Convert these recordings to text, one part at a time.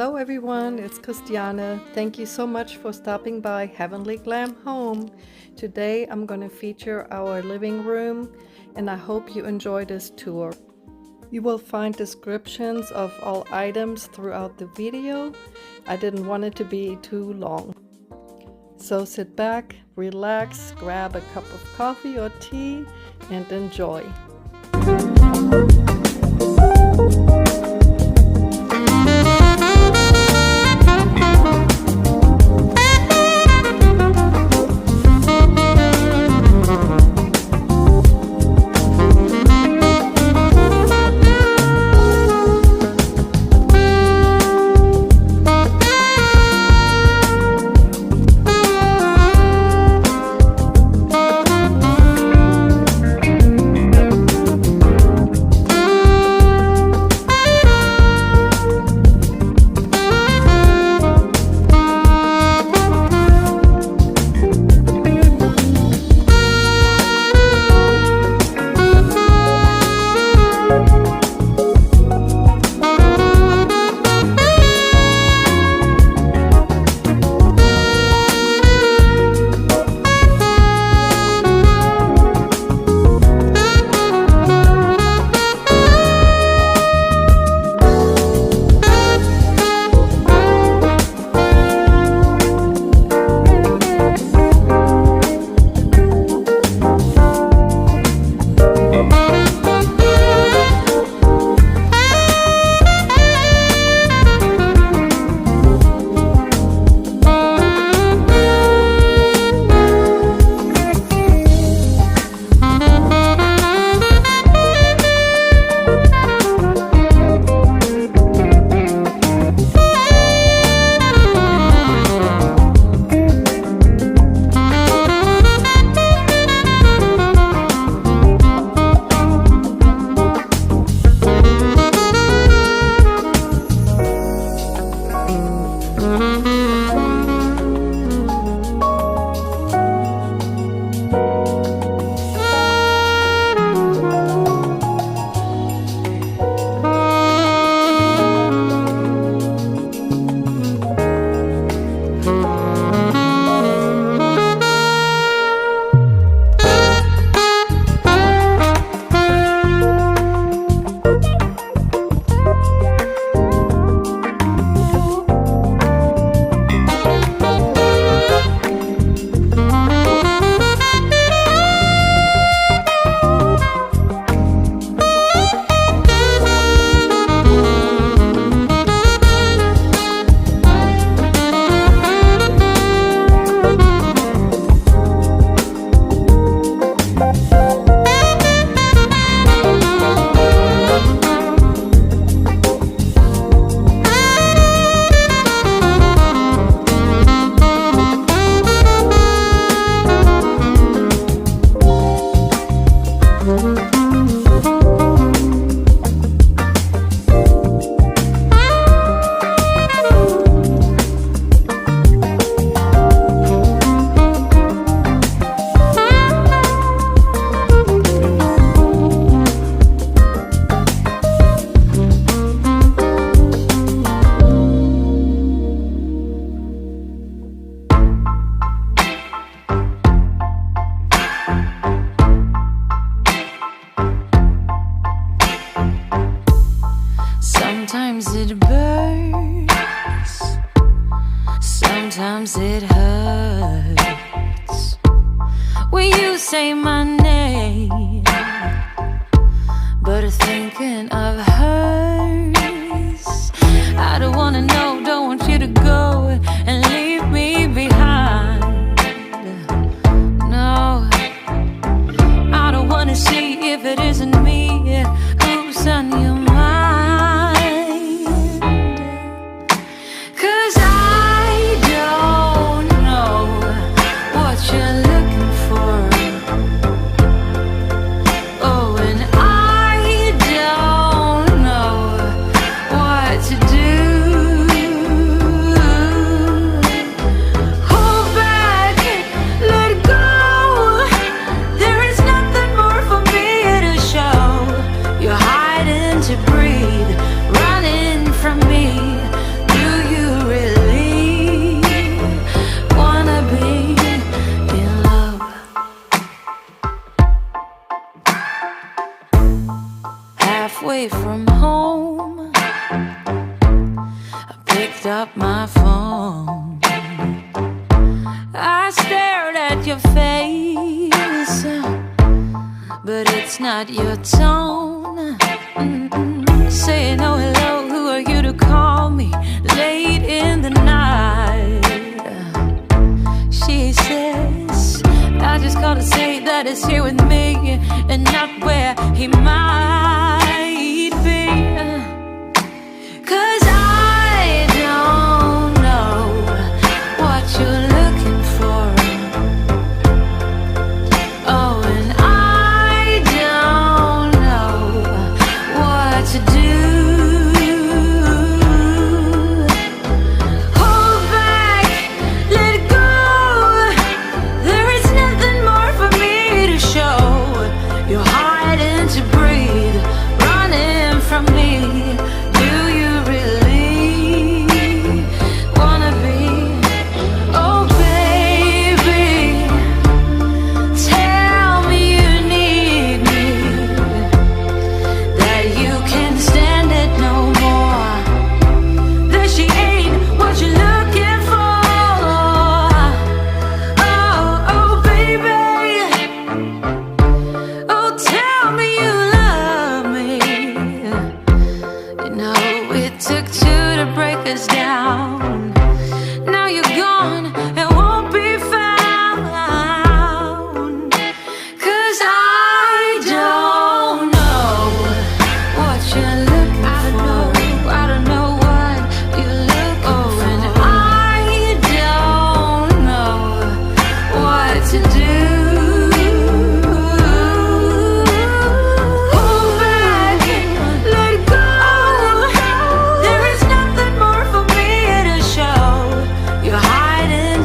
Hello everyone, it's Christiane. Thank you so much for stopping by Heavenly Glam Home. Today I'm going to feature our living room and I hope you enjoy this tour. You will find descriptions of all items throughout the video. I didn't want it to be too long. So sit back, relax, grab a cup of coffee or tea and enjoy. Sometimes it burns, sometimes it hurts when you say my name, but thinking of hers. I don't wanna know, don't want you to go and leave me behind. No, I don't wanna see if it isn't me who's on your mind. picked up my phone. I stared at your face, but it's not your tone. Saying oh hello, who are you to call me late in the night? She says I just called to say that it's here with me and not where he might be. 'Cause I don't know what you're looking for. Oh, and I don't know what to do. Hold back, let it go. There is nothing more for me to show. You're hiding to breathe, running from me. Do you really wanna be? Oh baby, tell me you need me, that you can't stand it no more, that she ain't what you're looking for. Oh, oh baby, oh tell me you love me. You know it took two to break us down. Now you're gone and won't be found. 'Cause I don't know what you're looking for. I don't know what you're looking for. And I don't know what to do. Hold back, let it go. There is nothing more for me to show. You're hiding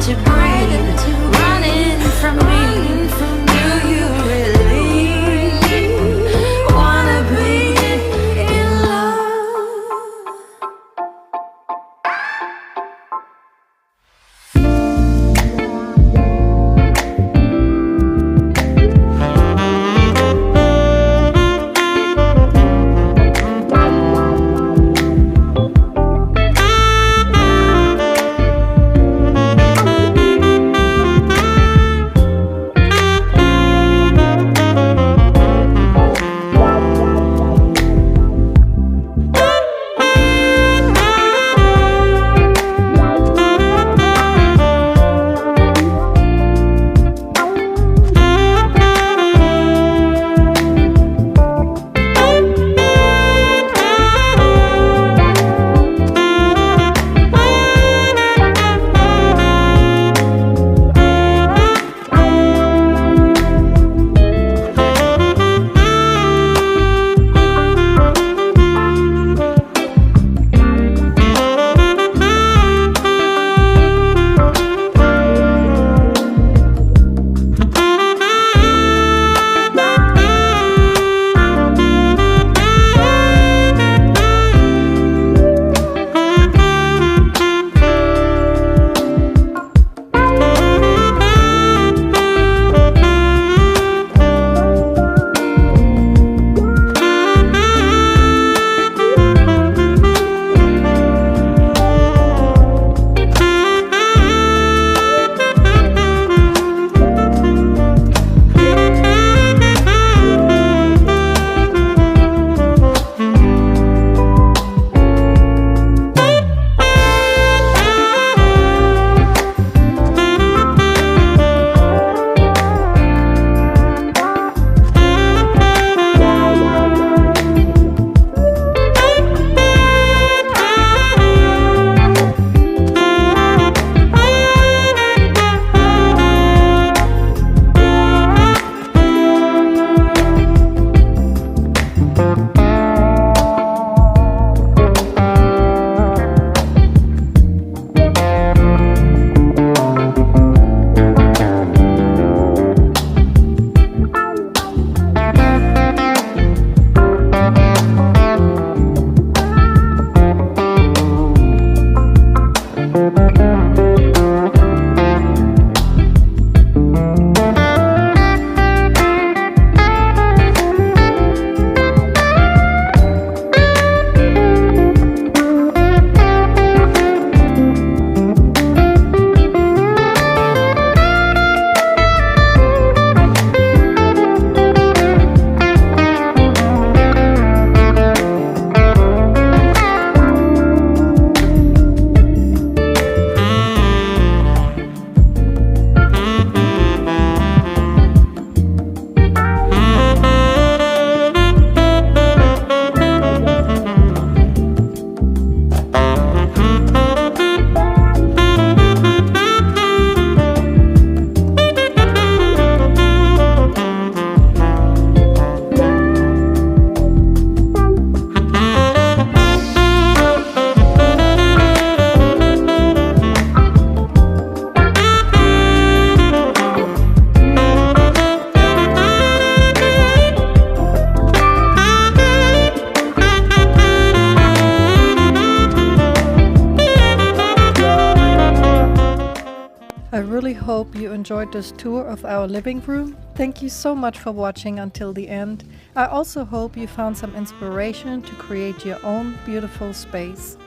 I really hope you enjoyed this tour of our living room. Thank you so much for watching until the end. I also hope you found some inspiration to create your own beautiful space.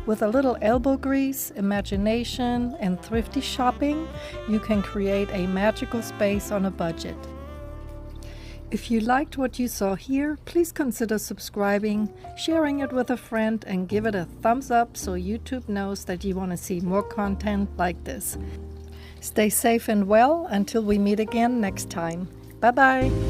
With a little elbow grease, imagination, and thrifty shopping, you can create a magical space on a budget. If you liked what you saw here, please consider subscribing, sharing it with a friend, and give it a thumbs up so YouTube knows that you want to see more content like this. Stay safe and well until we meet again next time. Bye-bye.